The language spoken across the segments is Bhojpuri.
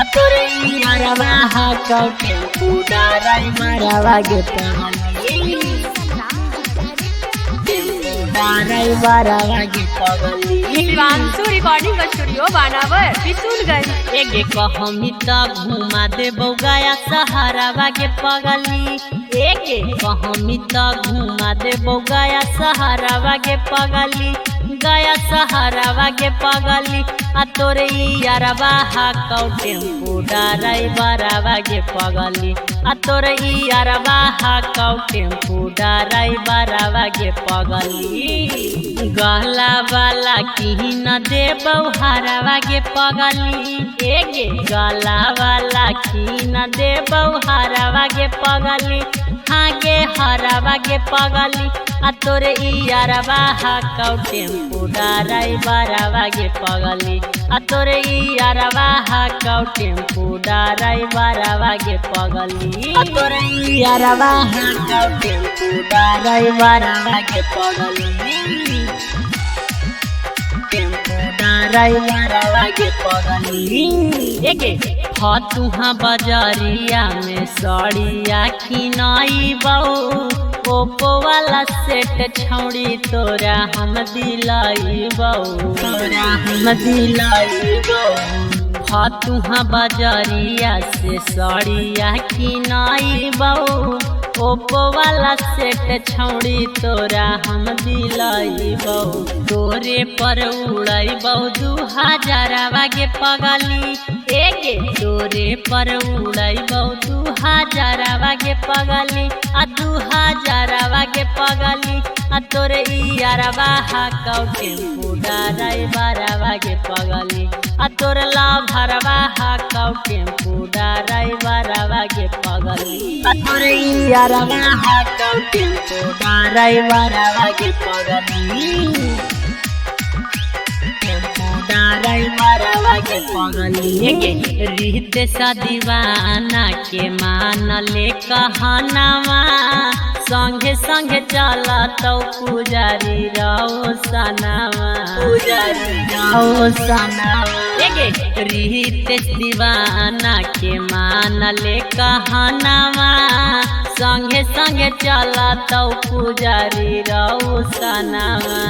तोरे यारवा हाका टेम्पू ड्राइवरवा के पगली ड्राइवरवा के पगली। शिवांशु रिकॉर्डिंग स्टूडियो बानावर बिशुनगंज। एगे कहमी त घुमा देबो गया सहारावा के पगली। एगे कहमी त घुमा देबो गया सहारावा के पगली गया सहारावा के पगली। तोरे यारवा हाका टेम्पू ड्राइवरवा के पगली। तोरे यारवा हाका टेम्पू ड्राइवरवा के पगली। गला वाला की न देबो हरवा के पगली। एगे गला वाला की न देबो हरवा के पगली। हागे हरवा के पगली। तोरे यारवा हाका टेम्पू ड्राइवरवा के पगली। तोरे यारवा हाका टेम्पू ड्राइवरवा के पगली। तोरे यारवा हाका टेम्पू ड्राइवरवा के पगली। टेम्पू ड्राइवरवा के पगली। एगे फतुहा बजरिया में सड़िया किनाई बऊ। ओप्पो वाला सेट छौड़ी तोरा हम दिलाई बऊ। तोरा हम दिलाई बऊ। फतुहा बजरिया से सड़िया किनाई बऊ। ओप्पो वाला सेट छौड़ी तोरा हम दिलाई बऊ। तोरे पर उड़ाई बऊ 2000 के पगली। एगे तोरे पर उड़ाई बऊ 2000 के पगली। 2000 के पगली। तोरे यारवा हाका टेम्पू ड्राइवरवा के पगली। तोरे लाभरवा हाका टेम्पू ड्राइवरवा के पगली। तोरे यारवा हाका टेम्पू ड्राइवरवा के पगली। ड्राइवरवा के पगली। रीत सा दीवाना के मान ले कहनावा। संगे संगे चला तो पुजारी रहो सनावा। पुजारी रहो सनावा। एगे रीत दीवाना के मान ले कहनावा। संगे संगे चला तो पुजारी रहो सनावा।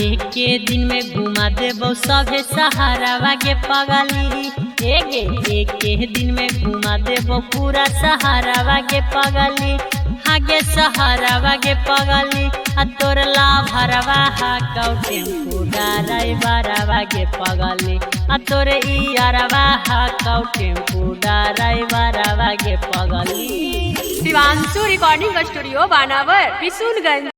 एके दिन में घुमा देबो सभे सहारावा के पगली। एगे एके दिन में घुमा देबो पूरा सहारावा के पगली। हागे सहारावा के पगली। तोर लाभरवा हाका टेम्पू ड्राइवरवा के पगली। तोरे यारवा हाका टेम्पू ड्राइवरवा के पगली। शिवांशु रिकॉर्डिंग स्टूडियो बानावर बिशुनगंज।